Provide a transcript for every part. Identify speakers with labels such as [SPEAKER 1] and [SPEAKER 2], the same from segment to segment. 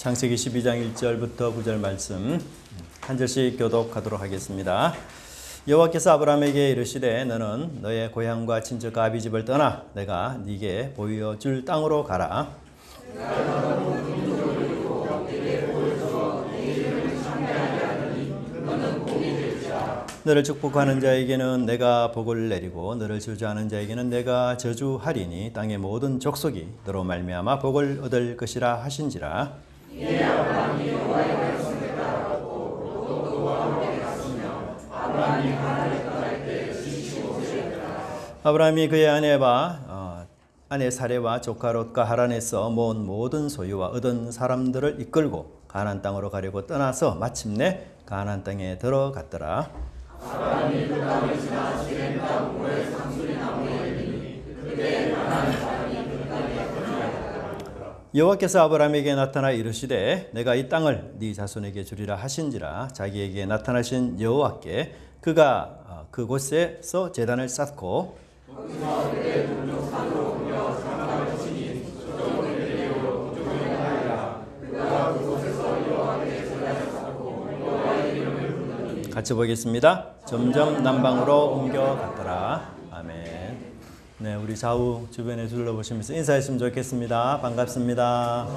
[SPEAKER 1] 창세기 12장 1절부터 9절 말씀 한 절씩 교독하도록 하겠습니다. 여호와께서 아브라함에게 이르시되 너는 너의 고향과 친척과 아비집을 떠나 내가 네게 보여줄 땅으로 가라. 너를 축복하는 자에게는 내가 복을 내리고 너를 저주하는 자에게는 내가 저주하리니 땅의 모든 족속이 너로 말미암아 복을 얻을 것이라 하신지라. 아브라함이 그의 아내 사레와 조카 롯과 하란에서 모은 모든 소유와 얻은 사람들을 이끌고 가나안 땅으로 가려고 떠나서 마침내 가나안 땅에 들어갔더라. 아브라함이 그 땅을 지나 시겜 땅 모에 상수리 나무에 이르니 그때 가나안 사람이 그 땅에 거주하였더라. 여호와께서 아브라함에게 나타나 이르시되 내가 이 땅을 네 자손에게 주리라 하신지라. 자기에게 나타나신 여호와께 그가 그곳에서 제단을 쌓고 같이 보겠습니다. 점점 남방으로 옮겨갔더라. 아멘. 네, 우리 좌우 주변에 둘러보시면서 인사했으면 좋겠습니다. 반갑습니다.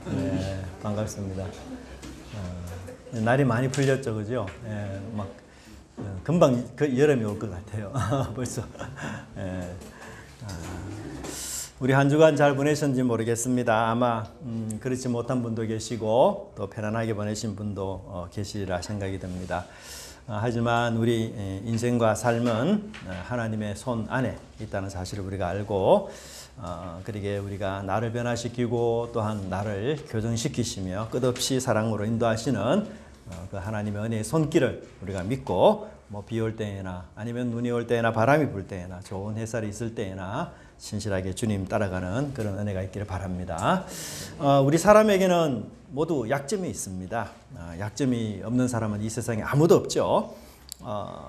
[SPEAKER 1] 네, 반갑습니다. 날이 많이 풀렸죠, 그죠? 막 금방 여름이 올 것 같아요. 벌써. 우리 한 주간 잘 보내셨는지 모르겠습니다. 아마 그렇지 못한 분도 계시고 또 편안하게 보내신 분도 계시리라 생각이 듭니다. 하지만 우리 인생과 삶은 하나님의 손 안에 있다는 사실을 우리가 알고 그러게 우리가 나를 변화시키고 또한 나를 교정시키시며 끝없이 사랑으로 인도하시는 그 하나님의 은혜의 손길을 우리가 믿고 비 올 때에나 아니면 눈이 올 때나 바람이 불 때나 좋은 햇살이 있을 때나 신실하게 주님 따라가는 그런 은혜가 있기를 바랍니다. 우리 사람에게는 모두 약점이 있습니다. 약점이 없는 사람은 이 세상에 아무도 없죠.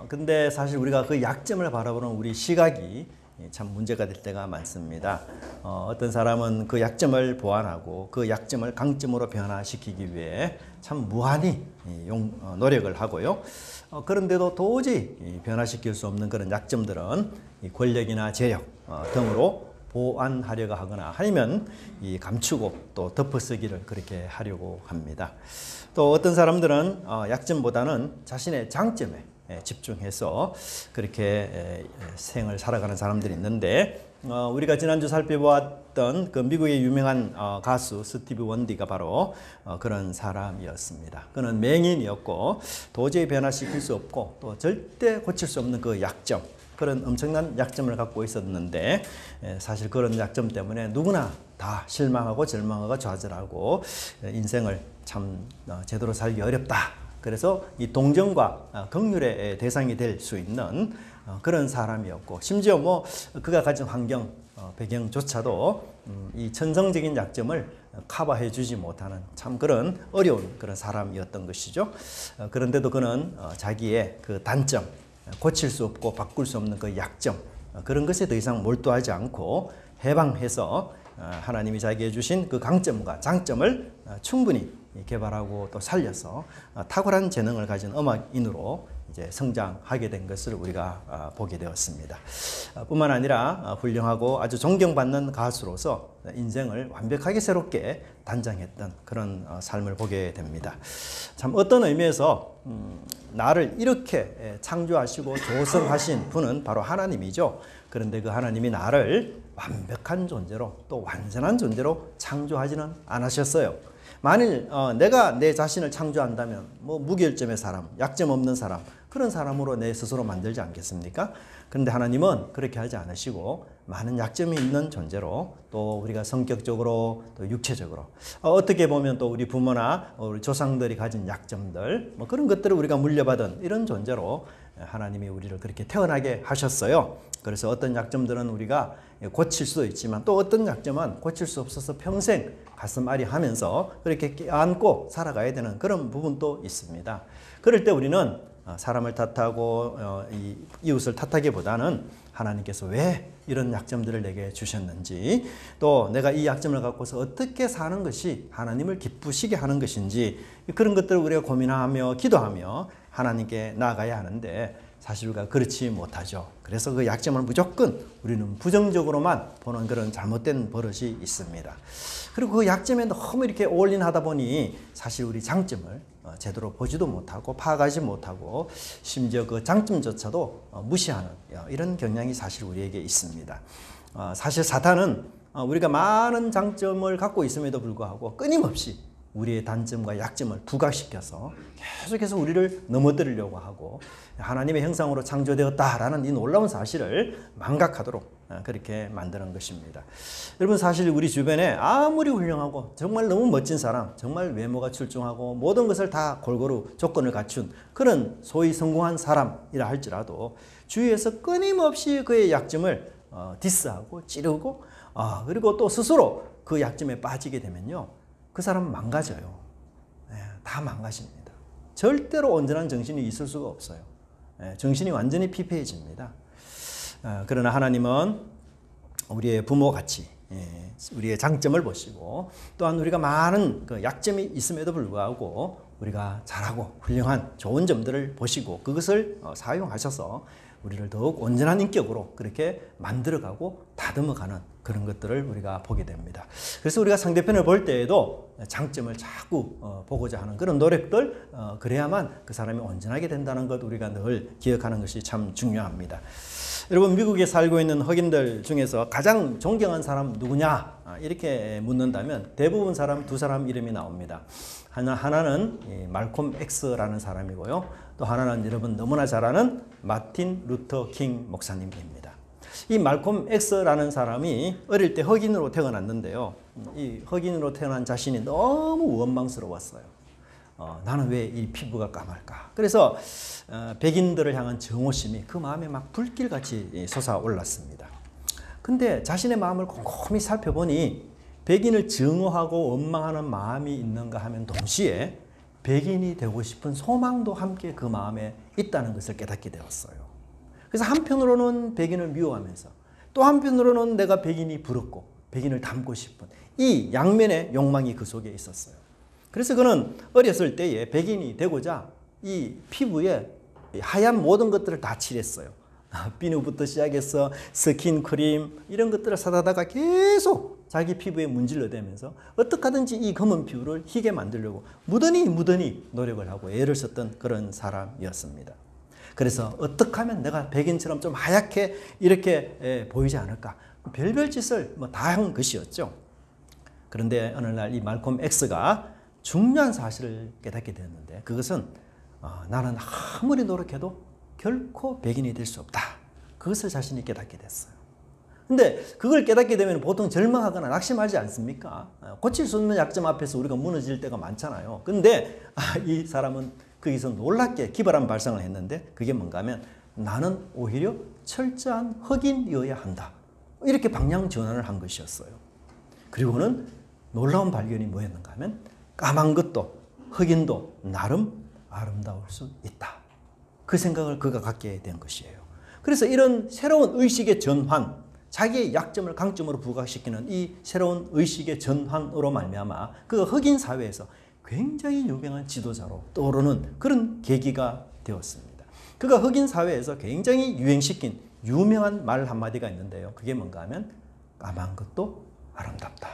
[SPEAKER 1] 근데 사실 우리가 그 약점을 바라보는 우리 시각이 참 문제가 될 때가 많습니다. 어떤 사람은 그 약점을 보완하고 그 약점을 강점으로 변화시키기 위해 참 무한히 노력을 하고요. 그런데도 도저히 변화시킬 수 없는 그런 약점들은 권력이나 재력 등으로 보완하려고 하거나 아니면 감추고 또 덮어쓰기를 그렇게 하려고 합니다. 또 어떤 사람들은 약점보다는 자신의 장점에 집중해서 그렇게 생을 살아가는 사람들이 있는데 우리가 지난주 살펴보았던 그 미국의 유명한 가수 스티비 원디가 바로 그런 사람이었습니다. 그는 맹인이었고 도저히 변화시킬 수 없고 또 절대 고칠 수 없는 그 약점, 그런 엄청난 약점을 갖고 있었는데 사실 그런 약점 때문에 누구나 다 실망하고 절망하고 좌절하고 인생을 참 제대로 살기 어렵다. 그래서 이 동정과 긍휼의 대상이 될 수 있는 그런 사람이었고 심지어 그가 가진 환경, 배경조차도 이 천성적인 약점을 커버해 주지 못하는 참 그런 어려운 그런 사람이었던 것이죠. 그런데도 그는 자기의 그 단점, 고칠 수 없고 바꿀 수 없는 그 약점, 그런 것에 더 이상 몰두하지 않고 해방해서 하나님이 자기에게 주신 그 강점과 장점을 충분히 개발하고 또 살려서 탁월한 재능을 가진 음악인으로 이제 성장하게 된 것을 우리가 보게 되었습니다. 뿐만 아니라 훌륭하고 아주 존경받는 가수로서 인생을 완벽하게 새롭게 단장했던 그런 삶을 보게 됩니다. 참 어떤 의미에서 나를 이렇게 창조하시고 조성하신 분은 바로 하나님이죠. 그런데 그 하나님이 나를 완벽한 존재로 또 완전한 존재로 창조하지는 않으셨어요. 만일 내가 내 자신을 창조한다면 무결점의 사람, 약점 없는 사람, 그런 사람으로 내 스스로 만들지 않겠습니까? 그런데 하나님은 그렇게 하지 않으시고 많은 약점이 있는 존재로 또 우리가 성격적으로 또 육체적으로 어떻게 보면 또 우리 부모나 우리 조상들이 가진 약점들 그런 것들을 우리가 물려받은 이런 존재로 하나님이 우리를 그렇게 태어나게 하셨어요. 그래서 어떤 약점들은 우리가 고칠 수도 있지만 또 어떤 약점은 고칠 수 없어서 평생 가슴 아리하면서 그렇게 껴안고 살아가야 되는 그런 부분도 있습니다. 그럴 때 우리는 사람을 탓하고 이웃을 탓하기보다는 하나님께서 왜 이런 약점들을 내게 주셨는지, 또 내가 이 약점을 갖고서 어떻게 사는 것이 하나님을 기쁘시게 하는 것인지, 그런 것들을 우리가 고민하며 기도하며 하나님께 나아가야 하는데, 사실 우리가 그렇지 못하죠. 그래서 그 약점을 무조건 우리는 부정적으로만 보는 그런 잘못된 버릇이 있습니다. 그리고 그 약점에 너무 이렇게 올인하다 보니 사실 우리 장점을 제대로 보지도 못하고 파악하지 못하고 심지어 그 장점조차도 무시하는 이런 경향이 사실 우리에게 있습니다. 사실 사탄은 우리가 많은 장점을 갖고 있음에도 불구하고 끊임없이 우리의 단점과 약점을 부각시켜서 계속해서 우리를 넘어뜨리려고 하고 하나님의 형상으로 창조되었다라는 이 놀라운 사실을 망각하도록 그렇게 만드는 것입니다. 여러분, 사실 우리 주변에 아무리 훌륭하고 정말 너무 멋진 사람, 정말 외모가 출중하고 모든 것을 다 골고루 조건을 갖춘 그런 소위 성공한 사람이라 할지라도 주위에서 끊임없이 그의 약점을 디스하고 찌르고 그리고 또 스스로 그 약점에 빠지게 되면요, 그 사람은 망가져요. 다 망가집니다. 절대로 온전한 정신이 있을 수가 없어요. 정신이 완전히 피폐해집니다. 그러나 하나님은 우리의 부모같이 우리의 장점을 보시고, 또한 우리가 많은 그 약점이 있음에도 불구하고 우리가 잘하고 훌륭한 좋은 점들을 보시고 그것을 사용하셔서 우리를 더욱 온전한 인격으로 그렇게 만들어가고 다듬어가는 그런 것들을 우리가 보게 됩니다. 그래서 우리가 상대편을 볼 때에도 장점을 자꾸 보고자 하는 그런 노력들, 그래야만 그 사람이 온전하게 된다는 것 우리가 늘 기억하는 것이 참 중요합니다. 여러분, 미국에 살고 있는 흑인들 중에서 가장 존경한 사람 누구냐 이렇게 묻는다면 대부분 사람 두 사람 이름이 나옵니다. 하나는 말콤 X라는 사람이고요, 또 하나는 여러분 너무나 잘 아는 마틴 루터 킹 목사님입니다. 이 말콤 X라는 사람이 어릴 때 흑인으로 태어났는데요, 이 흑인으로 태어난 자신이 너무 원망스러웠어요. 나는 왜 이 피부가 까말까? 그래서 백인들을 향한 정오심이 그 마음에 막 불길같이 솟아올랐습니다. 근데 자신의 마음을 곰곰이 살펴보니 백인을 증오하고 원망하는 마음이 있는가 하면 동시에 백인이 되고 싶은 소망도 함께 그 마음에 있다는 것을 깨닫게 되었어요. 그래서 한편으로는 백인을 미워하면서 또 한편으로는 내가 백인이 부럽고 백인을 닮고 싶은 이 양면의 욕망이 그 속에 있었어요. 그래서 그는 어렸을 때에 백인이 되고자 이 피부에 하얀 모든 것들을 다 칠했어요. 비누부터 시작해서 스킨크림 이런 것들을 사다가 계속 자기 피부에 문질러 대면서 어떻게 하든지 이 검은 피부를 희게 만들려고 무던히 노력을 하고 애를 썼던 그런 사람이었습니다. 그래서 어떻게 하면 내가 백인처럼 좀 하얗게 이렇게 보이지 않을까, 별별 짓을 다 한 것이었죠. 그런데 어느 날 이 말콤 X가 중요한 사실을 깨닫게 되었는데, 그것은 나는 아무리 노력해도 결코 백인이 될 수 없다, 그것을 자신이 깨닫게 됐어요. 근데 그걸 깨닫게 되면 보통 절망하거나 낙심하지 않습니까? 고칠 수 없는 약점 앞에서 우리가 무너질 때가 많잖아요. 근데 이 사람은 거기서 놀랍게 기발한 발상을 했는데, 그게 뭔가 하면 나는 오히려 철저한 흑인이어야 한다, 이렇게 방향 전환을 한 것이었어요. 그리고는 놀라운 발견이 뭐였는가 하면 까만 것도 흑인도 나름 아름다울 수 있다, 그 생각을 그가 갖게 된 것이에요. 그래서 이런 새로운 의식의 전환, 자기의 약점을 강점으로 부각시키는 이 새로운 의식의 전환으로 말미암아 그가 흑인 사회에서 굉장히 유명한 지도자로 떠오르는 그런 계기가 되었습니다. 그가 흑인 사회에서 굉장히 유행시킨 유명한 말 한마디가 있는데요, 그게 뭔가 하면 까만 것도 아름답다.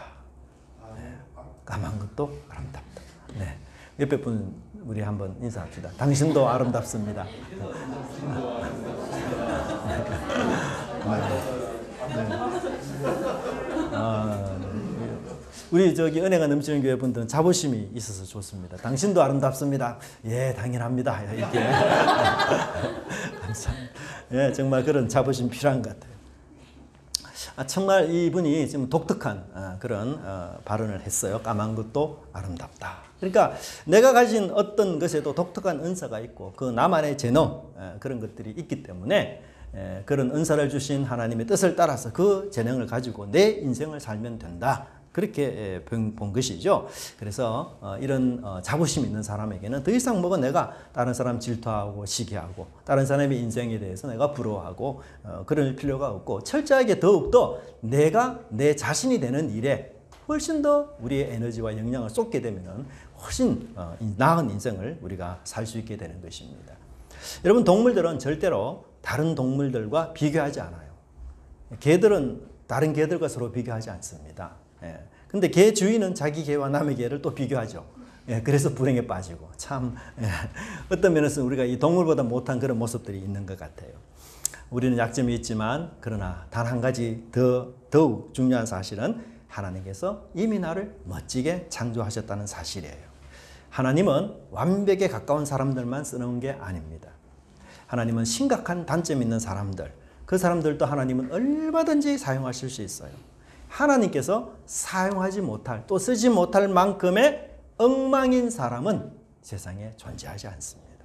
[SPEAKER 1] 네. 까만 것도 아름답다. 네. 옆에 분 우리 한번 인사합시다. 당신도 아름답습니다. 우리 저기 은혜가 넘치는 교회 분들은 자부심이 있어서 좋습니다. 당신도 아름답습니다. 예, 당연합니다. 이렇게. 감사합니다. 예, 정말 그런 자부심 필요한 것 같아요. 정말 이분이 지금 독특한 그런 발언을 했어요. 까만 것도 아름답다. 그러니까 내가 가진 어떤 것에도 독특한 은사가 있고 그 나만의 재능, 그런 것들이 있기 때문에 그런 은사를 주신 하나님의 뜻을 따라서 그 재능을 가지고 내 인생을 살면 된다. 그렇게 본 것이죠. 그래서 이런 자부심 있는 사람에게는 더 이상 뭐가 내가 다른 사람 질투하고 시기하고 다른 사람의 인생에 대해서 내가 부러워하고 그럴 필요가 없고 철저하게 더욱더 내가 내 자신이 되는 일에 훨씬 더 우리의 에너지와 영향을 쏟게 되면 훨씬 나은 인생을 우리가 살 수 있게 되는 것입니다. 여러분, 동물들은 절대로 다른 동물들과 비교하지 않아요. 개들은 다른 개들과 서로 비교하지 않습니다. 근데 개 주인은 자기 개와 남의 개를 또 비교하죠. 그래서 불행에 빠지고 참 어떤 면에서 우리가 이 동물보다 못한 그런 모습들이 있는 것 같아요. 우리는 약점이 있지만 그러나 단 한 가지 더욱 중요한 사실은 하나님께서 이미 나를 멋지게 창조하셨다는 사실이에요. 하나님은 완벽에 가까운 사람들만 쓰는 게 아닙니다. 하나님은 심각한 단점 있는 사람들, 그 사람들도 하나님은 얼마든지 사용하실 수 있어요. 하나님께서 사용하지 못할, 또 쓰지 못할 만큼의 엉망인 사람은 세상에 존재하지 않습니다.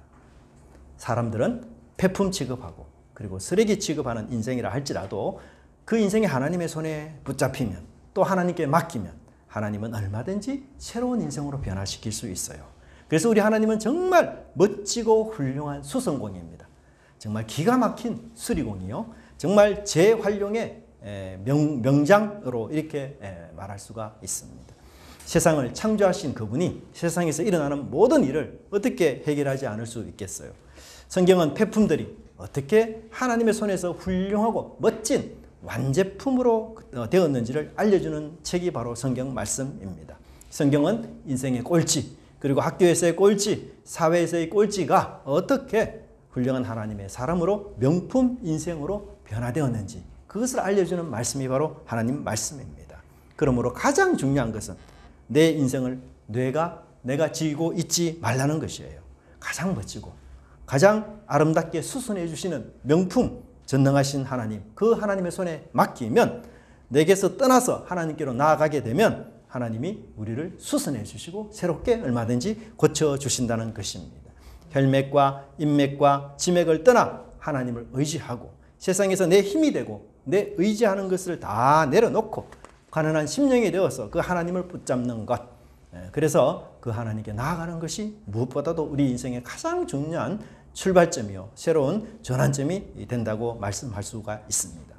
[SPEAKER 1] 사람들은 폐품 취급하고 그리고 쓰레기 취급하는 인생이라 할지라도 그 인생이 하나님의 손에 붙잡히면 또 하나님께 맡기면 하나님은 얼마든지 새로운 인생으로 변화시킬 수 있어요. 그래서 우리 하나님은 정말 멋지고 훌륭한 수성공입니다. 정말 기가 막힌 수리공이요. 정말 재활용의 명장으로 이렇게 말할 수가 있습니다. 세상을 창조하신 그분이 세상에서 일어나는 모든 일을 어떻게 해결하지 않을 수 있겠어요. 성경은 폐품들이 어떻게 하나님의 손에서 훌륭하고 멋진 완제품으로 되었는지를 알려주는 책이 바로 성경 말씀입니다. 성경은 인생의 꼴찌, 그리고 학교에서의 꼴찌, 사회에서의 꼴찌가 어떻게 훌륭한 하나님의 사람으로 명품 인생으로 변화되었는지 그것을 알려주는 말씀이 바로 하나님 말씀입니다. 그러므로 가장 중요한 것은 내 인생을 내가 지고 있지 말라는 것이에요. 가장 멋지고 가장 아름답게 수선해 주시는 명품 전능하신 하나님, 그 하나님의 손에 맡기면 내게서 떠나서 하나님께로 나아가게 되면 하나님이 우리를 수선해 주시고 새롭게 얼마든지 고쳐주신다는 것입니다. 혈맥과 인맥과 지맥을 떠나 하나님을 의지하고 세상에서 내 힘이 되고 내 의지하는 것을 다 내려놓고 가난한 심령이 되어서 그 하나님을 붙잡는 것, 그래서 그 하나님께 나아가는 것이 무엇보다도 우리 인생의 가장 중요한 출발점이요, 새로운 전환점이 된다고 말씀할 수가 있습니다.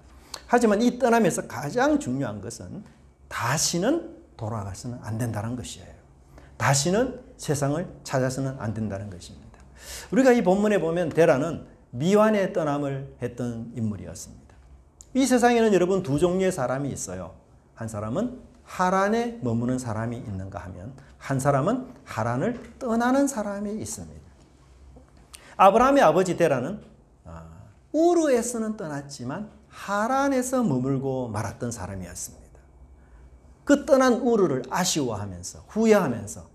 [SPEAKER 1] 하지만 이 떠남에서 가장 중요한 것은 다시는 돌아가서는 안 된다는 것이에요. 다시는 세상을 찾아서는 안 된다는 것입니다. 우리가 이 본문에 보면 데라는 미완의 떠남을 했던 인물이었습니다. 이 세상에는 여러분 두 종류의 사람이 있어요. 한 사람은 하란에 머무는 사람이 있는가 하면 한 사람은 하란을 떠나는 사람이 있습니다. 아브라함의 아버지 데라는 우르에서는 떠났지만 하란에서 머물고 말았던 사람이었습니다. 그 떠난 우르를 아쉬워하면서 후회하면서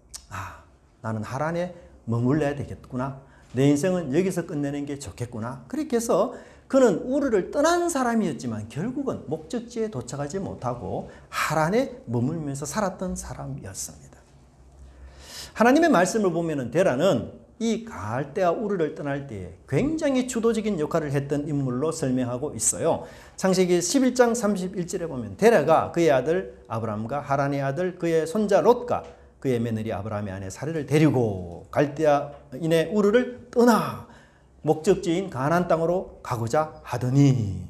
[SPEAKER 1] 나는 하란에 머물러야 되겠구나. 내 인생은 여기서 끝내는 게 좋겠구나. 그렇게 해서 그는 우르를 떠난 사람이었지만 결국은 목적지에 도착하지 못하고 하란에 머물면서 살았던 사람이었습니다. 하나님의 말씀을 보면 데라는 이 갈대아 우르를 떠날 때에 굉장히 주도적인 역할을 했던 인물로 설명하고 있어요. 창세기 11장 31절에 보면 데라가 그의 아들 아브람과 하란의 아들 그의 손자 롯과 그의 며느리 아브라함의 아내 사례를 데리고 갈대아인의 우르를 떠나 목적지인 가나안 땅으로 가고자 하더니,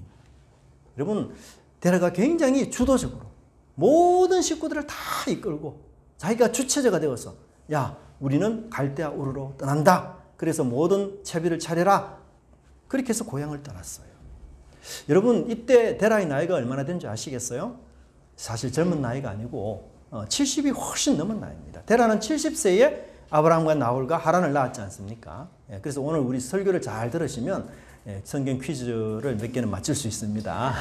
[SPEAKER 1] 여러분 데라가 굉장히 주도적으로 모든 식구들을 다 이끌고 자기가 주체자가 되어서 우리는 갈대아 우르로 떠난다. 그래서 모든 채비를 차려라. 그렇게 해서 고향을 떠났어요. 여러분 이때 데라의 나이가 얼마나 된지 아시겠어요? 사실 젊은 나이가 아니고 70이 훨씬 넘은 나이입니다. 데라는 70세에 아브라함과 나홀과 하란을 낳았지 않습니까? 그래서 오늘 우리 설교를 잘 들으시면 성경 퀴즈를 몇 개는 맞출 수 있습니다.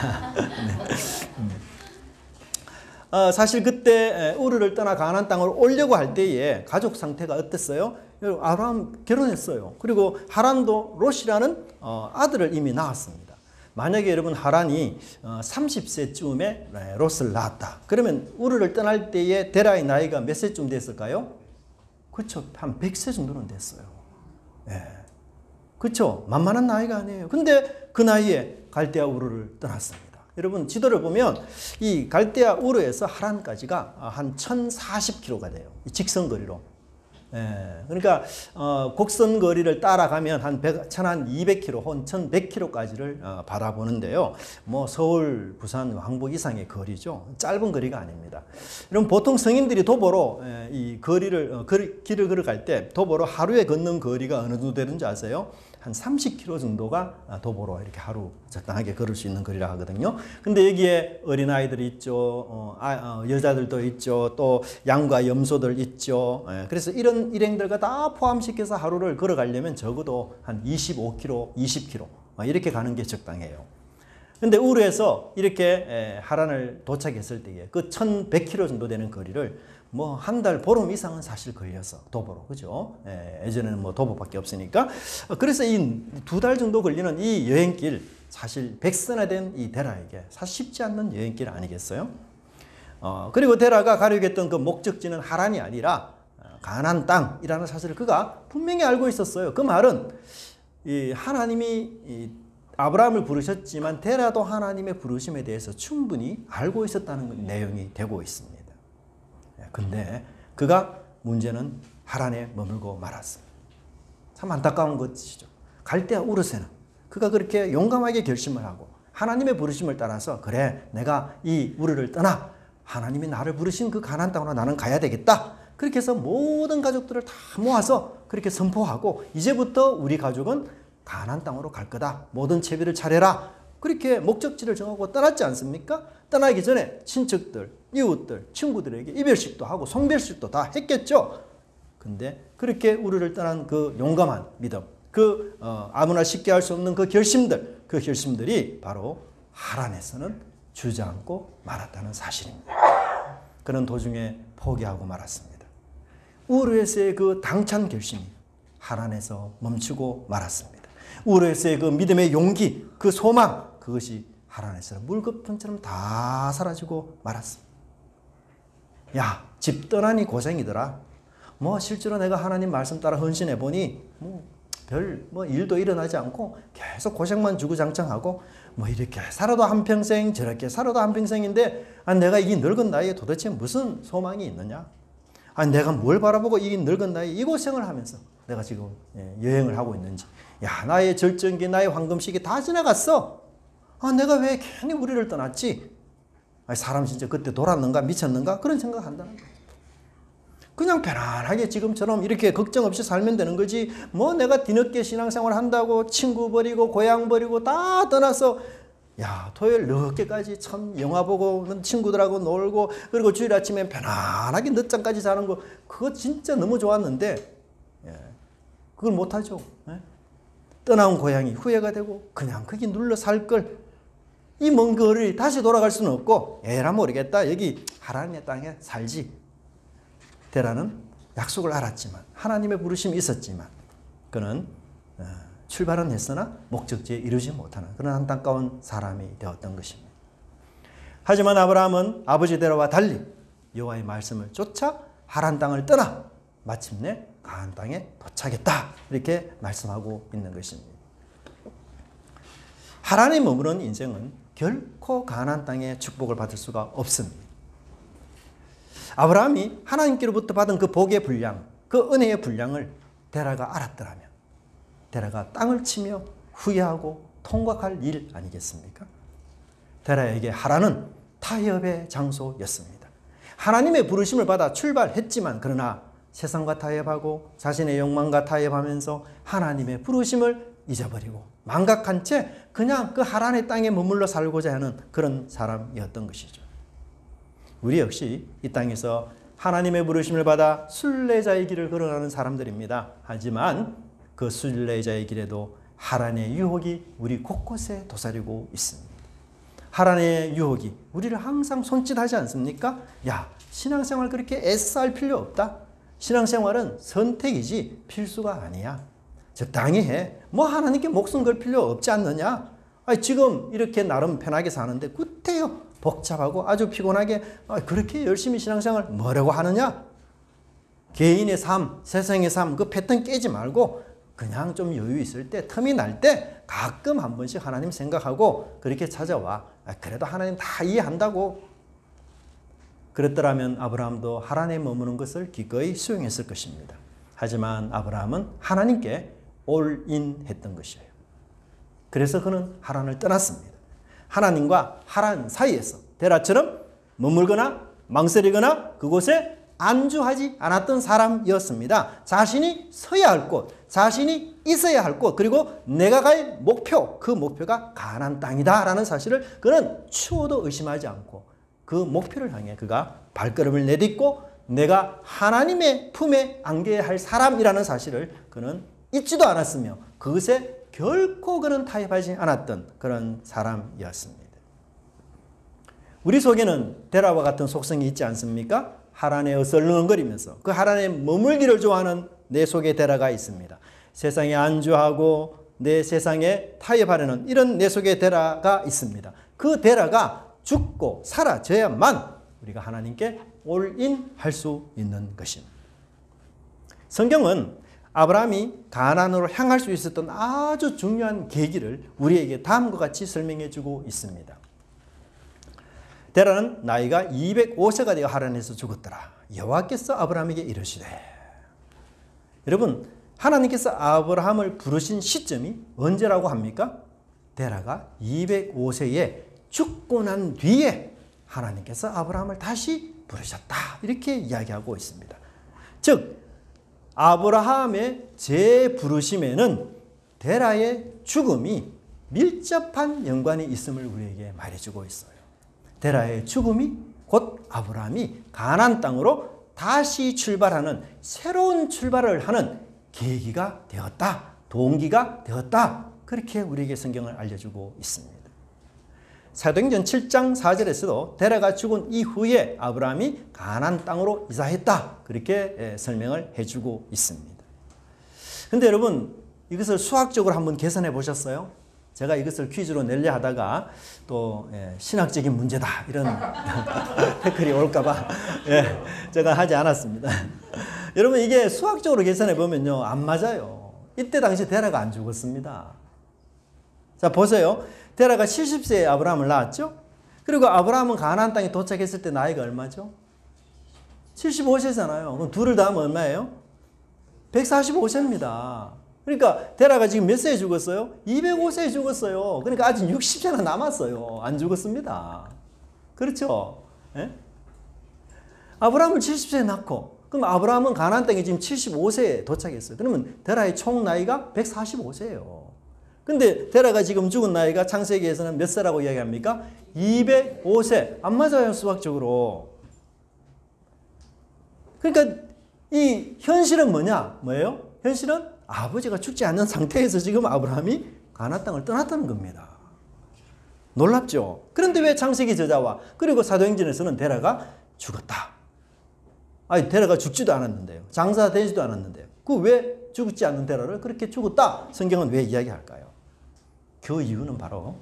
[SPEAKER 1] 사실 그때 우르를 떠나 가나안 땅으로 오려고 할 때에 가족 상태가 어땠어요? 아브라함 결혼했어요. 그리고 하란도 롯이라는 아들을 이미 낳았습니다. 만약에 여러분 하란이 30세쯤에 롯을 낳았다. 그러면 우르를 떠날 때에 데라의 나이가 몇 세쯤 됐을까요? 그렇죠. 한 100세 정도는 됐어요. 그렇죠. 만만한 나이가 아니에요. 근데 그 나이에 갈대아 우르를 떠났습니다. 여러분 지도를 보면 이 갈대아 우르에서 하란까지가 한 1040km가 돼요. 직선 거리로. 예, 그러니까 곡선 거리를 따라가면 한 1200km 혹은 1100km까지를 바라보는데요. 뭐 서울, 부산, 왕복 이상의 거리죠. 짧은 거리가 아닙니다. 그럼 보통 성인들이 도보로 이 길을 걸어갈 때 도보로 하루에 걷는 거리가 어느 정도 되는지 아세요? 한 30km 정도가 도보로 이렇게 하루 적당하게 걸을 수 있는 거리라 하거든요. 근데 여기에 어린아이들이 있죠. 여자들도 있죠. 또 양과 염소들 있죠. 그래서 이런 일행들과 다 포함시켜서 하루를 걸어가려면 적어도 한 25km, 20km 이렇게 가는 게 적당해요. 근데 우르에서 이렇게 하란을 도착했을 때에 그 1100km 정도 되는 거리를 뭐 한 달 보름 이상은 사실 걸려서 도보로, 그죠? 예전에는 뭐 도보밖에 없으니까. 그래서 이 2달 정도 걸리는 이 여행길, 사실 백선화된 이 데라에게 사실 쉽지 않는 여행길 아니겠어요? 그리고 데라가 가려고 했던 그 목적지는 하란이 아니라 가나안 땅이라는 사실을 그가 분명히 알고 있었어요. 그 말은 이 하나님이 아브라함을 부르셨지만 데라도 하나님의 부르심에 대해서 충분히 알고 있었다는 내용이 되고 있습니다. 근데 그가 문제는 하란에 머물고 말았습니다. 참 안타까운 것이죠. 갈대아 우르에는 그가 그렇게 용감하게 결심을 하고 하나님의 부르심을 따라서 그래 내가 이 우르를 떠나 하나님이 나를 부르신 그 가나안 땅으로 나는 가야 되겠다. 그렇게 해서 모든 가족들을 다 모아서 그렇게 선포하고 이제부터 우리 가족은 가나안 땅으로 갈 거다. 모든 채비를 차려라. 그렇게 목적지를 정하고 떠났지 않습니까? 떠나기 전에 친척들, 이웃들, 친구들에게 이별식도 하고 송별식도 다 했겠죠. 근데 그렇게 우르를 떠난 그 용감한 믿음, 그 아무나 쉽게 할 수 없는 그 결심들이 바로 하란에서는 주저앉고 말았다는 사실입니다. 그런 도중에 포기하고 말았습니다. 우르에서의 그 당찬 결심이 하란에서 멈추고 말았습니다. 우르에서의 그 믿음의 용기, 그 소망, 그것이 하란에서 물거품처럼 다 사라지고 말았습니다. 야, 집 떠나니 고생이더라. 뭐 실제로 내가 하나님 말씀 따라 헌신해 보니 별 일도 일어나지 않고 계속 고생만 주구장창하고 뭐 이렇게 살아도 한평생 저렇게 살아도 한평생인데 내가 이 늙은 나이에 도대체 무슨 소망이 있느냐? 내가 뭘 바라보고 이 늙은 나이에 이 고생을 하면서 내가 지금 여행을 하고 있는지. 야, 나의 절정기, 나의 황금시기 다 지나갔어. 내가 왜 괜히 우리를 떠났지? 사람 진짜 그때 돌았는가 미쳤는가? 그런 생각한다는 거예요. 그냥 편안하게 지금처럼 이렇게 걱정 없이 살면 되는 거지. 뭐 내가 뒤늦게 신앙생활 한다고 친구 버리고 고향 버리고 다 떠나서 야, 토요일 늦게까지 참 영화 보고 친구들하고 놀고 그리고 주일 아침에 편안하게 늦잠까지 자는 거 그거 진짜 너무 좋았는데 그걸 못하죠. 떠나온 고향이 후회가 되고 그냥 거기 눌러 살 걸. 이 먼 거리 다시 돌아갈 수는 없고 에라 모르겠다. 여기 하나님의 땅에 살지. 데라는 약속을 알았지만 하나님의 부르심이 있었지만 그는 출발은 했으나 목적지에 이르지 못하는 그런 안타까운 사람이 되었던 것입니다. 하지만 아브라함은 아버지 데라와 달리 여호와의 말씀을 쫓아 하란 땅을 떠나 마침내 가나안 땅에 도착했다. 이렇게 말씀하고 있는 것입니다. 하란에 머무는 인생은 결코 가나안 땅의 축복을 받을 수가 없습니다. 아브라함이 하나님께로부터 받은 그 복의 분량, 그 은혜의 분량을 데라가 알았더라면 데라가 땅을 치며 후회하고 통곡할 일 아니겠습니까? 데라에게 하란은 타협의 장소였습니다. 하나님의 부르심을 받아 출발했지만 그러나 세상과 타협하고 자신의 욕망과 타협하면서 하나님의 부르심을 잊어버리고 망각한 채 그냥 그 하란의 땅에 머물러 살고자 하는 그런 사람이었던 것이죠. 우리 역시 이 땅에서 하나님의 부르심을 받아 순례자의 길을 걸어가는 사람들입니다. 하지만 그 순례자의 길에도 하란의 유혹이 우리 곳곳에 도사리고 있습니다. 하란의 유혹이 우리를 항상 손짓하지 않습니까? 야, 신앙생활 그렇게 애써할 필요 없다. 신앙생활은 선택이지 필수가 아니야. 적당히 해. 뭐 하나님께 목숨 걸 필요 없지 않느냐? 지금 이렇게 나름 편하게 사는데 구태여 복잡하고 아주 피곤하게 그렇게 열심히 신앙생활 뭐라고 하느냐? 개인의 삶, 세상의 삶 그 패턴 깨지 말고 그냥 좀 여유 있을 때, 틈이 날 때 가끔 한 번씩 하나님 생각하고 그렇게 찾아와. 그래도 하나님 다 이해한다고. 그랬더라면 아브라함도 하란에 머무는 것을 기꺼이 수용했을 것입니다. 하지만 아브라함은 하나님께 올인했던 것이에요. 그래서 그는 하란을 떠났습니다. 하나님과 하란 사이에서 데라처럼 머물거나 망설이거나 그곳에 안주하지 않았던 사람이었습니다. 자신이 서야 할 곳, 자신이 있어야 할 곳, 그리고 내가 갈 목표, 그 목표가 가나안 땅이다라는 사실을 그는 추호도 의심하지 않고 그 목표를 향해 그가 발걸음을 내딛고 내가 하나님의 품에 안겨야 할 사람이라는 사실을 그는 잊지도 않았으며 그것에 결코 그는 타협하지 않았던 그런 사람이었습니다. 우리 속에는 데라와 같은 속성이 있지 않습니까? 하란에 어슬렁거리면서 그 하란에 머물기를 좋아하는 내 속에 데라가 있습니다. 세상에 안주하고 내 세상에 타협하려는 이런 내 속에 데라가 있습니다. 그 데라가 죽고 사라져야만 우리가 하나님께 올인할 수 있는 것입니다. 성경은 아브라함이 가나안으로 향할 수 있었던 아주 중요한 계기를 우리에게 다음과 같이 설명해 주고 있습니다. 데라는 나이가 205세가 되어 하란에서 죽었더라. 여호와께서 아브라함에게 이르시되. 여러분, 하나님께서 아브라함을 부르신 시점이 언제라고 합니까? 데라가 205세에 죽고 난 뒤에 하나님께서 아브라함을 다시 부르셨다. 이렇게 이야기하고 있습니다. 즉 아브라함의 재부르심에는 데라의 죽음이 밀접한 연관이 있음을 우리에게 말해주고 있어요. 데라의 죽음이 곧 아브라함이 가나안 땅으로 다시 출발하는 새로운 출발을 하는 계기가 되었다. 동기가 되었다. 그렇게 우리에게 성경을 알려주고 있습니다. 사도행전 7장 4절에서도 데라가 죽은 이후에 아브라함이 가나안 땅으로 이사했다. 그렇게 설명을 해주고 있습니다. 그런데 여러분 이것을 수학적으로 한번 계산해 보셨어요? 제가 이것을 퀴즈로 내려 하다가 또 신학적인 문제다 이런 태클이 올까봐 제가 하지 않았습니다. 여러분 이게 수학적으로 계산해 보면요 안 맞아요. 이때 당시 데라가 안 죽었습니다. 자 보세요. 데라가 70세에 아브라함을 낳았죠. 그리고 아브라함은 가나안 땅에 도착했을 때 나이가 얼마죠? 75세잖아요. 그럼 둘을 더하면 얼마예요? 145세입니다. 그러니까 데라가 지금 몇 세에 죽었어요? 205세에 죽었어요. 그러니까 아직 60세나 남았어요. 안 죽었습니다. 그렇죠? 예? 아브라함을 70세에 낳고 그럼 아브라함은 가나안 땅에 지금 75세에 도착했어요. 그러면 데라의 총 나이가 145세예요. 근데 데라가 지금 죽은 나이가 창세기에서는 몇 세라고 이야기합니까? 205세. 안 맞아요, 수학적으로. 그러니까 이 현실은 뭐예요? 현실은 아버지가 죽지 않는 상태에서 지금 아브라함이 가나안 땅을 떠났다는 겁니다. 놀랍죠? 그런데 왜 창세기 저자와 그리고 사도행전에서는 데라가 죽었다. 아니 데라가 죽지도 않았는데요. 장사되지도 않았는데요. 그 왜 죽지 않는 데라를 그렇게 죽었다? 성경은 왜 이야기할까요? 그 이유는 바로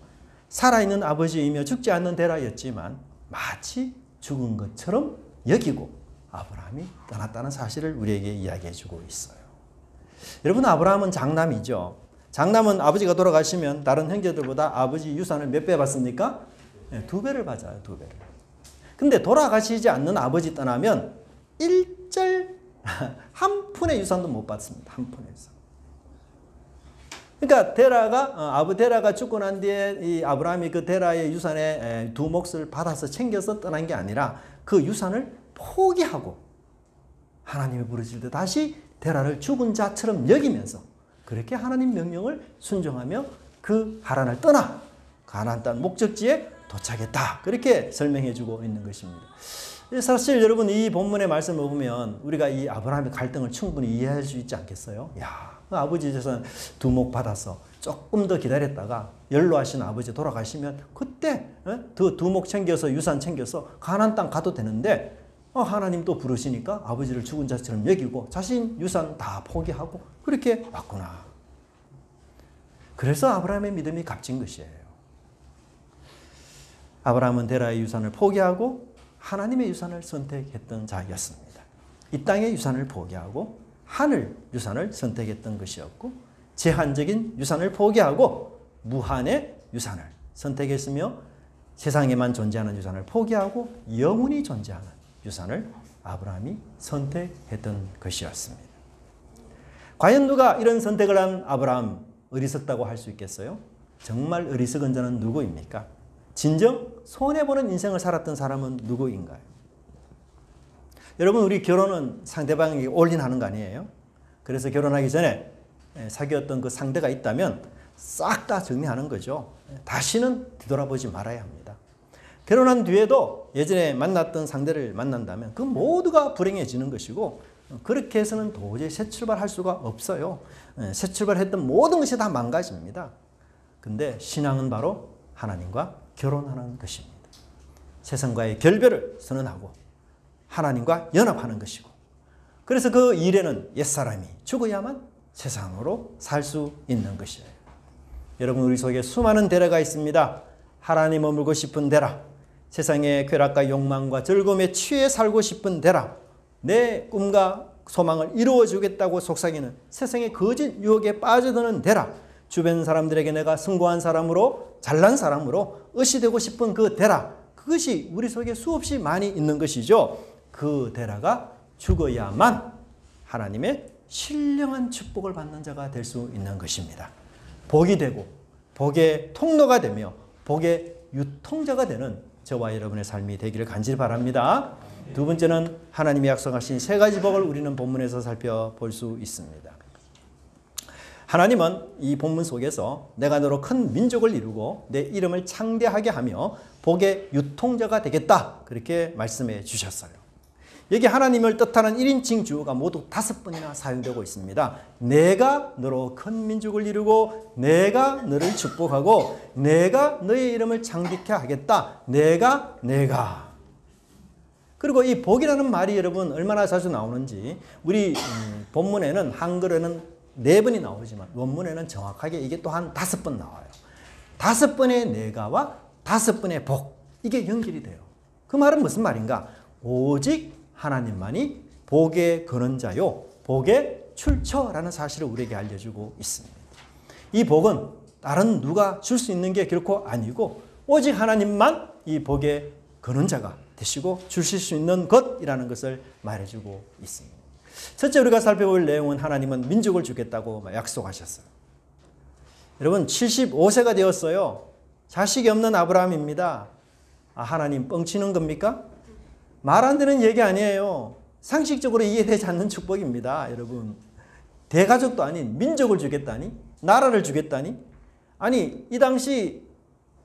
[SPEAKER 1] 살아있는 아버지이며 죽지 않는 데라였지만 마치 죽은 것처럼 여기고 아브라함이 떠났다는 사실을 우리에게 이야기해 주고 있어요. 여러분 아브라함은 장남이죠. 장남은 아버지가 돌아가시면 다른 형제들보다 아버지 유산을 몇 배 받습니까? 2배를 받아요. 2배를. 근데 돌아가시지 않는 아버지 떠나면 일절 한 푼의 유산도 못 받습니다. 한 푼의 유산. 그러니까 데라가 죽고 난 뒤에 이 아브라함이 그 데라의 유산의 두 몫을 받아서 챙겨서 떠난 게 아니라 그 유산을 포기하고 하나님이 부르실 때 다시 데라를 죽은 자처럼 여기면서 그렇게 하나님 명령을 순종하며 그 하란을 떠나 가나안 땅 목적지에 도착했다. 그렇게 설명해 주고 있는 것입니다. 사실 여러분 이 본문의 말씀을 보면 우리가 이 아브라함의 갈등을 충분히 이해할 수 있지 않겠어요? 야, 아버지 재산 두목 받아서 조금 더 기다렸다가 연로하신 아버지 돌아가시면 그때 그 두목 챙겨서 유산 챙겨서 가나안 땅 가도 되는데 하나님 또 부르시니까 아버지를 죽은 자처럼 여기고 자신 유산 다 포기하고 그렇게 왔구나. 그래서 아브라함의 믿음이 값진 것이에요. 아브라함은 데라의 유산을 포기하고 하나님의 유산을 선택했던 자였습니다. 이 땅의 유산을 포기하고 하늘 유산을 선택했던 것이었고 제한적인 유산을 포기하고 무한의 유산을 선택했으며 세상에만 존재하는 유산을 포기하고 영원히 존재하는 유산을 아브라함이 선택했던 것이었습니다. 과연 누가 이런 선택을 한 아브라함 어리석다고 할 수 있겠어요? 정말 어리석은 자는 누구입니까? 진정 손해보는 인생을 살았던 사람은 누구인가요? 여러분, 우리 결혼은 상대방에게 올인하는 거 아니에요? 그래서 결혼하기 전에 사귀었던 그 상대가 있다면 싹 다 정리하는 거죠. 다시는 뒤돌아보지 말아야 합니다. 결혼한 뒤에도 예전에 만났던 상대를 만난다면 그 모두가 불행해지는 것이고, 그렇게 해서는 도저히 새 출발할 수가 없어요. 새 출발했던 모든 것이 다 망가집니다. 근데 신앙은 바로 하나님과 결혼하는 것입니다. 세상과의 결별을 선언하고 하나님과 연합하는 것이고, 그래서 그 일에는 옛사람이 죽어야만 세상으로 살 수 있는 것이에요. 여러분, 우리 속에 수많은 데라가 있습니다. 하나님 머물고 싶은 데라, 세상의 쾌락과 욕망과 즐거움에 취해 살고 싶은 데라, 내 꿈과 소망을 이루어주겠다고 속삭이는 세상의 거짓 유혹에 빠져드는 데라, 주변 사람들에게 내가 성공한 사람으로, 잘난 사람으로 의시되고 싶은 그 데라, 그것이 우리 속에 수없이 많이 있는 것이죠. 그 데라가 죽어야만 하나님의 신령한 축복을 받는 자가 될 수 있는 것입니다. 복이 되고 복의 통로가 되며 복의 유통자가 되는 저와 여러분의 삶이 되기를 간절히 바랍니다. 두 번째는 하나님이 약속하신 세 가지 복을 우리는 본문에서 살펴볼 수 있습니다. 하나님은 이 본문 속에서 내가 너로 큰 민족을 이루고 내 이름을 창대하게 하며 복의 유통자가 되겠다, 그렇게 말씀해 주셨어요. 여기 하나님을 뜻하는 1인칭 주어가 모두 5번이나 사용되고 있습니다. 내가 너로 큰 민족을 이루고 내가 너를 축복하고 내가 너의 이름을 창대케 하겠다. 내가. 그리고 이 복이라는 말이 여러분 얼마나 자주 나오는지, 우리 본문에는 한글에는 4번이 나오지만 원문에는 정확하게 이게 또 한 5번 나와요. 5번의 내가와 5번의 복, 이게 연결이 돼요. 그 말은 무슨 말인가? 오직 하나님만이 복의 근원자요, 복의 출처라는 사실을 우리에게 알려주고 있습니다. 이 복은 다른 누가 줄 수 있는 게 결코 아니고 오직 하나님만 이 복의 근원자가 되시고 주실 수 있는 것이라는 것을 말해주고 있습니다. 첫째 우리가 살펴볼 내용은 하나님은 민족을 주겠다고 약속하셨어요. 여러분, 75세가 되었어요. 자식이 없는 아브라함입니다. 하나님 뻥치는 겁니까? 말 안 되는 얘기 아니에요. 상식적으로 이해되지 않는 축복입니다. 여러분, 대가족도 아닌 민족을 주겠다니, 나라를 주겠다니. 아니, 이 당시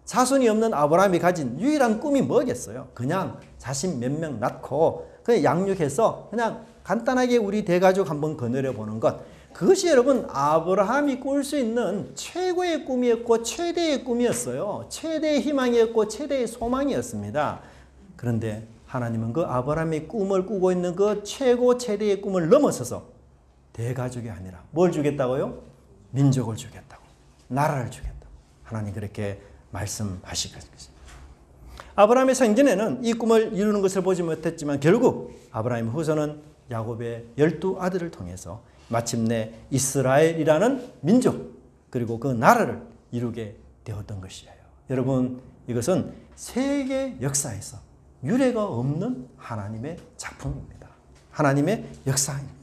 [SPEAKER 1] 자손이 없는 아브라함이 가진 유일한 꿈이 뭐겠어요? 그냥 자신 몇 명 낳고 그냥 양육해서 그냥 간단하게 우리 대가족 한번 거느려 보는 것, 그것이 여러분 아브라함이 꿀 수 있는 최고의 꿈이었고 최대의 꿈이었어요. 최대의 희망이었고 최대의 소망이었습니다. 그런데 하나님은 그 아브라함의 꿈을 꾸고 있는 그 최고 최대의 꿈을 넘어서서 대가족이 아니라 뭘 주겠다고요? 민족을 주겠다고, 나라를 주겠다고 하나님 그렇게 말씀하시겠습니다. 아브라함의 생전에는 이 꿈을 이루는 것을 보지 못했지만 결국 아브라함의 후손은 야곱의 12아들을 통해서 마침내 이스라엘이라는 민족, 그리고 그 나라를 이루게 되었던 것이에요. 여러분, 이것은 세계 역사에서 유례가 없는 하나님의 작품입니다. 하나님의 역사입니다.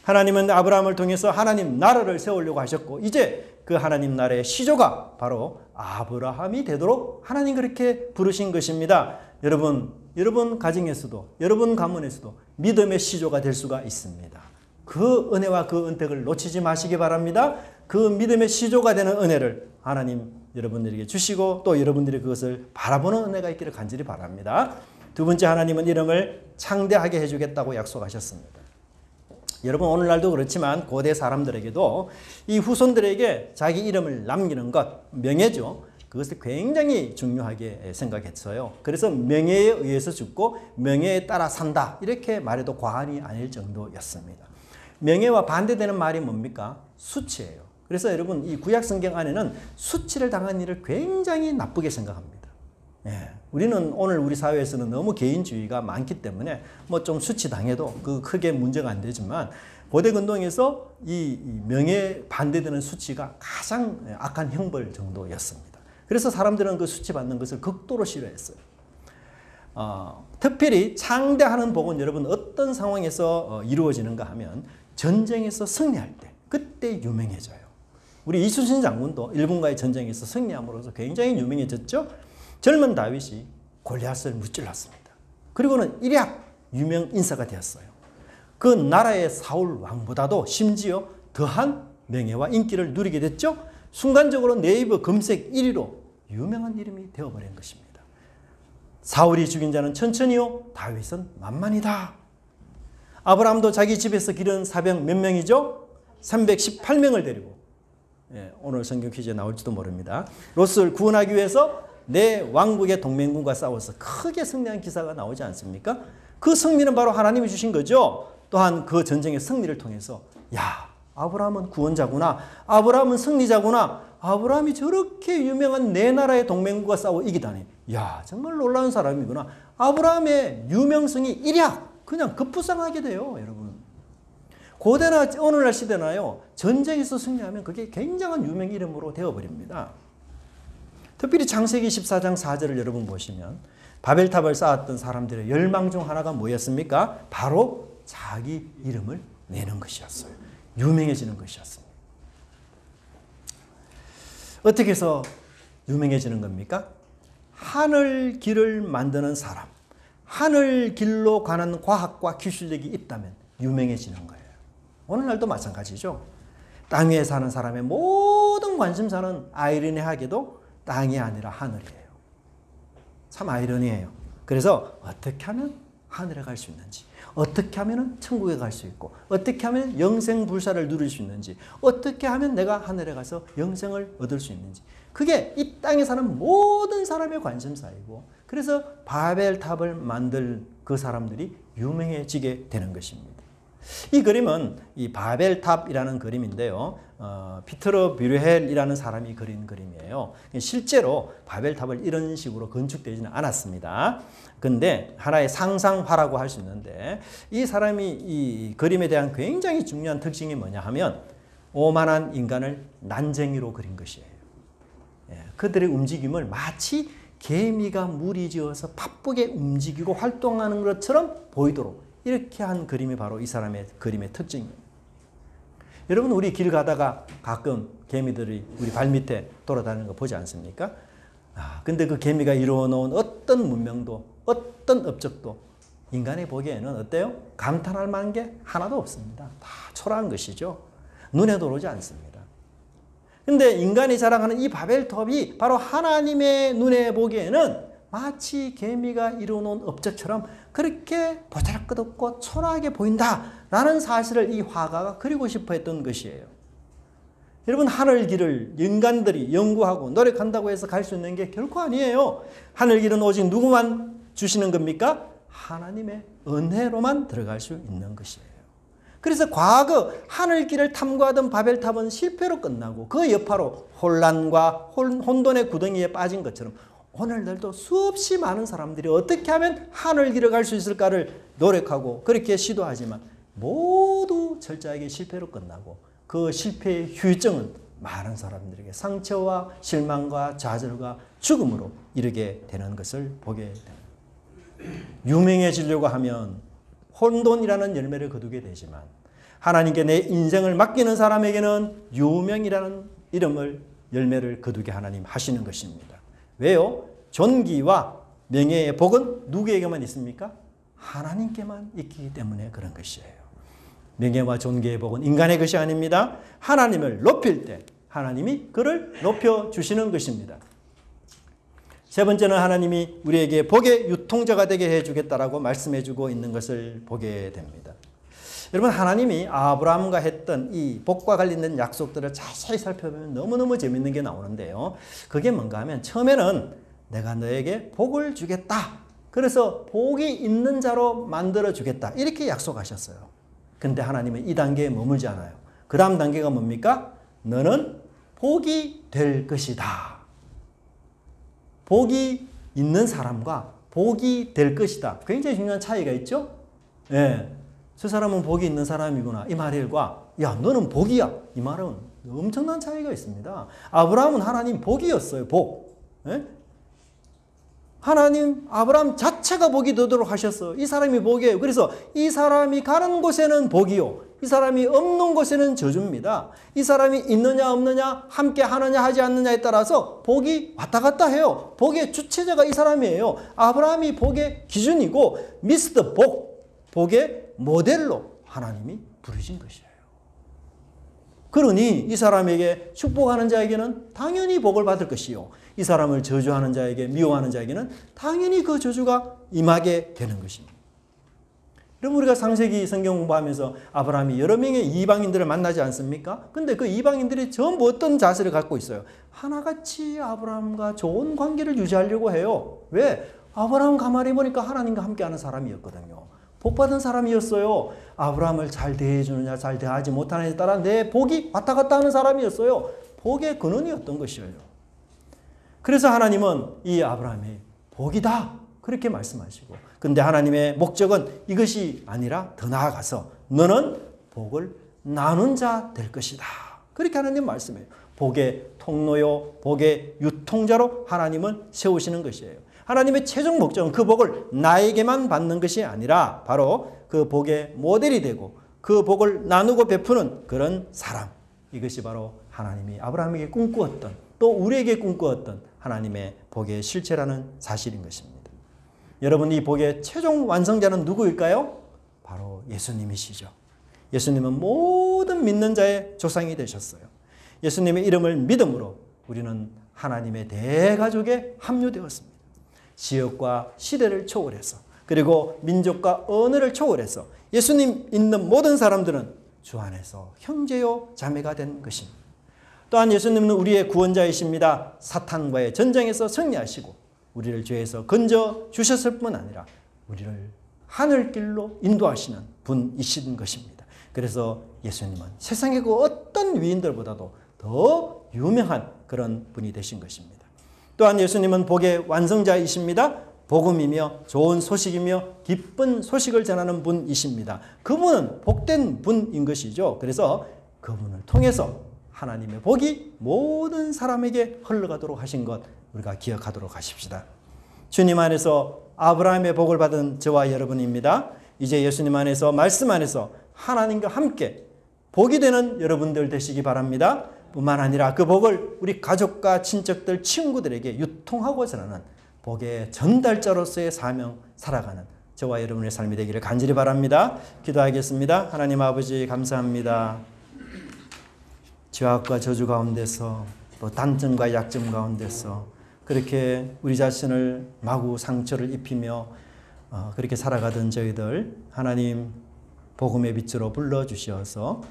[SPEAKER 1] 하나님은 아브라함을 통해서 하나님 나라를 세우려고 하셨고, 이제 그 하나님 나라의 시조가 바로 아브라함이 되도록 하나님 그렇게 부르신 것입니다. 여러분 가정에서도, 여러분 가문에서도 믿음의 시조가 될 수가 있습니다. 그 은혜와 그 은택을 놓치지 마시기 바랍니다. 그 믿음의 시조가 되는 은혜를 하나님 여러분들에게 주시고 또 여러분들이 그것을 바라보는 은혜가 있기를 간절히 바랍니다. 두 번째, 하나님은 이름을 창대하게 해주겠다고 약속하셨습니다. 여러분, 오늘날도 그렇지만 고대 사람들에게도 이 후손들에게 자기 이름을 남기는 것, 명예죠. 그것을 굉장히 중요하게 생각했어요. 그래서 명예에 의해서 죽고 명예에 따라 산다, 이렇게 말해도 과언이 아닐 정도였습니다. 명예와 반대되는 말이 뭡니까? 수치예요. 그래서 여러분, 이 구약 성경 안에는 수치를 당한 일을 굉장히 나쁘게 생각합니다. 우리는 오늘 우리 사회에서는 너무 개인주의가 많기 때문에 뭐 좀 수치 당해도 그 크게 문제가 안 되지만, 고대 근동에서 이 명예에 반대되는 수치가 가장 악한 형벌 정도였습니다. 그래서 사람들은 그 수치 받는 것을 극도로 싫어했어요. 특별히 창대하는 복은 여러분 어떤 상황에서 이루어지는가 하면 전쟁에서 승리할 때, 그때 유명해져요. 우리 이순신 장군도 일본과의 전쟁에서 승리함으로써 굉장히 유명해졌죠. 젊은 다윗이 골리앗을 무찔렀습니다. 그리고는 일약 유명 인사가 되었어요. 그 나라의 사울 왕보다도 심지어 더한 명예와 인기를 누리게 됐죠. 순간적으로 네이버 검색 1위로 유명한 이름이 되어버린 것입니다. 사울이 죽인 자는 천천히요, 다윗은 만만이다. 아브라함도 자기 집에서 기른 사병 몇 명이죠? 318명을 데리고, 오늘 성경 퀴즈에 나올지도 모릅니다. 롯을 구원하기 위해서 내 왕국의 동맹군과 싸워서 크게 승리한 기사가 나오지 않습니까? 그 승리는 바로 하나님이 주신 거죠. 또한 그 전쟁의 승리를 통해서 야, 아브라함은 구원자구나, 아브라함은 승리자구나, 아브라함이 저렇게 유명한 내 나라의 동맹국과 싸워 이기다니, 야, 정말 놀라운 사람이구나. 아브라함의 유명성이 일약 그냥 급부상하게 돼요. 여러분, 고대나 오늘날 시대나요, 전쟁에서 승리하면 그게 굉장한 유명 이름으로 되어버립니다. 특별히 창세기 14장 4절을 여러분 보시면 바벨탑을 쌓았던 사람들의 열망 중 하나가 뭐였습니까? 바로 자기 이름을 내는 것이었어요. 유명해지는 것이었습니다. 어떻게 해서 유명해지는 겁니까? 하늘 길을 만드는 사람, 하늘 길로 가는 과학과 기술력이 있다면 유명해지는 거예요. 오늘날도 마찬가지죠. 땅 위에 사는 사람의 모든 관심사는 아이러니하게도 땅이 아니라 하늘이에요. 참 아이러니해요. 그래서 어떻게 하면 하늘에 갈 수 있는지, 어떻게 하면 천국에 갈 수 있고, 어떻게 하면 영생불사를 누릴 수 있는지, 어떻게 하면 내가 하늘에 가서 영생을 얻을 수 있는지, 그게 이 땅에 사는 모든 사람의 관심사이고, 그래서 바벨탑을 만들 그 사람들이 유명해지게 되는 것입니다. 이 그림은 이 바벨탑이라는 그림인데요. 피터러 뷰르헬이라는 사람이 그린 그림이에요. 실제로 바벨탑을 이런 식으로 건축되지는 않았습니다. 근데 하나의 상상화라고 할 수 있는데, 이 사람이 이 그림에 대한 굉장히 중요한 특징이 뭐냐 하면 오만한 인간을 난쟁이로 그린 것이에요. 그들의 움직임을 마치 개미가 무리지어서 바쁘게 움직이고 활동하는 것처럼 보이도록 이렇게 한 그림이 바로 이 사람의 그림의 특징입니다. 여러분, 우리 길 가다가 가끔 개미들이 우리 발밑에 돌아다니는 거 보지 않습니까? 근데 그 개미가 이루어놓은 어떤 문명도, 어떤 업적도 인간이 보기에는 어때요? 감탄할 만한 게 하나도 없습니다. 다 초라한 것이죠. 눈에 들어오지 않습니다. 근데 인간이 자랑하는 이 바벨탑이 바로 하나님의 눈에 보기에는 마치 개미가 이루어놓은 업적처럼 그렇게 보잘것없고 초라하게 보인다라는 사실을 이 화가가 그리고 싶어 했던 것이에요. 여러분, 하늘길을 인간들이 연구하고 노력한다고 해서 갈 수 있는 게 결코 아니에요. 하늘길은 오직 누구만 주시는 겁니까? 하나님의 은혜로만 들어갈 수 있는 것이에요. 그래서 과거 하늘길을 탐구하던 바벨탑은 실패로 끝나고 그 여파로 혼란과 혼돈의 구덩이에 빠진 것처럼 오늘날도 수없이 많은 사람들이 어떻게 하면 하늘길을 갈 수 있을까를 노력하고 그렇게 시도하지만 모두 철저하게 실패로 끝나고 그 실패의 후유증은 많은 사람들에게 상처와 실망과 좌절과 죽음으로 이르게 되는 것을 보게 됩니다. 유명해지려고 하면 혼돈이라는 열매를 거두게 되지만 하나님께 내 인생을 맡기는 사람에게는 유명이라는 열매를 거두게 하나님 하시는 것입니다. 왜요? 존귀와 명예의 복은 누구에게만 있습니까? 하나님께만 있기 때문에 그런 것이에요. 명예와 존귀의 복은 인간의 것이 아닙니다. 하나님을 높일 때 하나님이 그를 높여주시는 것입니다. 세 번째는 하나님이 우리에게 복의 유통자가 되게 해주겠다라고 말씀해주고 있는 것을 보게 됩니다. 여러분, 하나님이 아브라함과 했던 이 복과 관련된 약속들을 자세히 살펴보면 너무너무 재밌는 게 나오는데요. 그게 뭔가 하면 처음에는 내가 너에게 복을 주겠다. 그래서 복이 있는 자로 만들어 주겠다. 이렇게 약속하셨어요. 근데 하나님은 이 단계에 머물지 않아요. 그 다음 단계가 뭡니까? 너는 복이 될 것이다. 복이 있는 사람과 복이 될 것이다. 굉장히 중요한 차이가 있죠? 예. 저 사람은 복이 있는 사람이구나 이 말일과 야 너는 복이야 이 말은 엄청난 차이가 있습니다. 아브라함은 하나님 복이었어요. 복. 예? 하나님 아브라함 자체가 복이 되도록 하셨어요. 이 사람이 복이에요. 그래서 이 사람이 가는 곳에는 복이요 이 사람이 없는 곳에는 저주입니다. 이 사람이 있느냐 없느냐 함께 하느냐 하지 않느냐에 따라서 복이 왔다 갔다 해요. 복의 주체자가 이 사람이에요. 아브라함이 복의 기준이고 미스터 복의 모델로 하나님이 부르신 것이에요. 그러니 이 사람에게 축복하는 자에게는 당연히 복을 받을 것이요 이 사람을 저주하는 자에게 미워하는 자에게는 당연히 그 저주가 임하게 되는 것입니다. 여러분 우리가 창세기 성경 공부하면서 아브라함이 여러 명의 이방인들을 만나지 않습니까? 근데 그 이방인들이 전부 어떤 자세를 갖고 있어요? 하나같이 아브라함과 좋은 관계를 유지하려고 해요. 왜? 아브라함 가만히 보니까 하나님과 함께하는 사람이었거든요. 복받은 사람이었어요. 아브라함을 잘 대해주느냐 잘 대하지 못하느냐에 따라 내 복이 왔다 갔다 하는 사람이었어요. 복의 근원이었던 것이에요. 그래서 하나님은 이 아브라함이 복이다 그렇게 말씀하시고 근데 하나님의 목적은 이것이 아니라 더 나아가서 너는 복을 나눈 자 될 것이다. 그렇게 하나님 말씀해요. 복의 통로요 복의 유통자로 하나님은 세우시는 것이에요. 하나님의 최종 목적은 그 복을 나에게만 받는 것이 아니라 바로 그 복의 모델이 되고 그 복을 나누고 베푸는 그런 사람. 이것이 바로 하나님이 아브라함에게 꿈꾸었던 또 우리에게 꿈꾸었던 하나님의 복의 실체라는 사실인 것입니다. 여러분 이 복의 최종 완성자는 누구일까요? 바로 예수님이시죠. 예수님은 모든 믿는 자의 조상이 되셨어요. 예수님의 이름을 믿음으로 우리는 하나님의 대가족에 합류되었습니다. 지역과 시대를 초월해서 그리고 민족과 언어를 초월해서 예수님 있는 모든 사람들은 주 안에서 형제요 자매가 된 것입니다. 또한 예수님은 우리의 구원자이십니다. 사탄과의 전쟁에서 승리하시고 우리를 죄에서 건져 주셨을 뿐 아니라 우리를 하늘길로 인도하시는 분이신 것입니다. 그래서 예수님은 세상의 그 어떤 위인들보다도 더 유명한 그런 분이 되신 것입니다. 또한 예수님은 복의 완성자이십니다. 복음이며 좋은 소식이며 기쁜 소식을 전하는 분이십니다. 그분은 복된 분인 것이죠. 그래서 그분을 통해서 하나님의 복이 모든 사람에게 흘러가도록 하신 것 우리가 기억하도록 하십시다. 주님 안에서 아브라함의 복을 받은 저와 여러분입니다. 이제 예수님 안에서 말씀 안에서 하나님과 함께 복이 되는 여러분들 되시기 바랍니다. 뿐만 아니라 그 복을 우리 가족과 친척들, 친구들에게 유통하고 전하는 복의 전달자로서의 사명 살아가는 저와 여러분의 삶이 되기를 간절히 바랍니다. 기도하겠습니다. 하나님 아버지 감사합니다. 죄악과 저주 가운데서 또 단점과 약점 가운데서 그렇게 우리 자신을 마구 상처를 입히며 그렇게 살아가던 저희들 하나님 복음의 빛으로 불러주셔서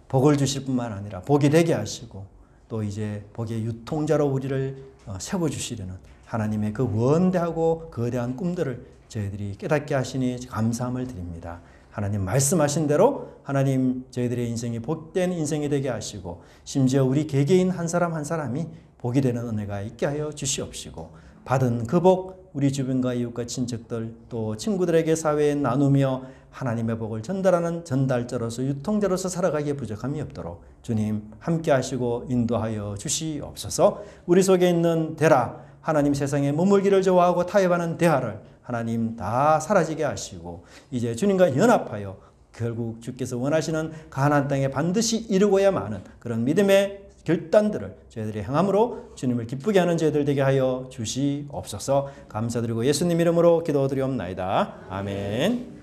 [SPEAKER 1] 복을 주실 뿐만 아니라 복이 되게 하시고 또 이제 복의 유통자로 우리를 세워주시려는 하나님의 그 원대하고 거대한 꿈들을 저희들이 깨닫게 하시니 감사함을 드립니다. 하나님 말씀하신 대로 하나님 저희들의 인생이 복된 인생이 되게 하시고 심지어 우리 개개인 한 사람 한 사람이 복이 되는 은혜가 있게 하여 주시옵시고 받은 그 복 우리 주변과 이웃과 친척들 또 친구들에게 사회에 나누며 하나님의 복을 전달하는 전달자로서 유통자로서 살아가기에 부족함이 없도록 주님 함께 하시고 인도하여 주시옵소서. 우리 속에 있는 대라 하나님 세상에 머물기를 좋아하고 타협하는 대화를 하나님 다 사라지게 하시고 이제 주님과 연합하여 결국 주께서 원하시는 가나안 땅에 반드시 이루고야만 하는 그런 믿음의 결단들을 저희들이 행함으로 주님을 기쁘게 하는 저희들 되게 하여 주시옵소서. 감사드리고 예수님 이름으로 기도드리옵나이다. 아멘.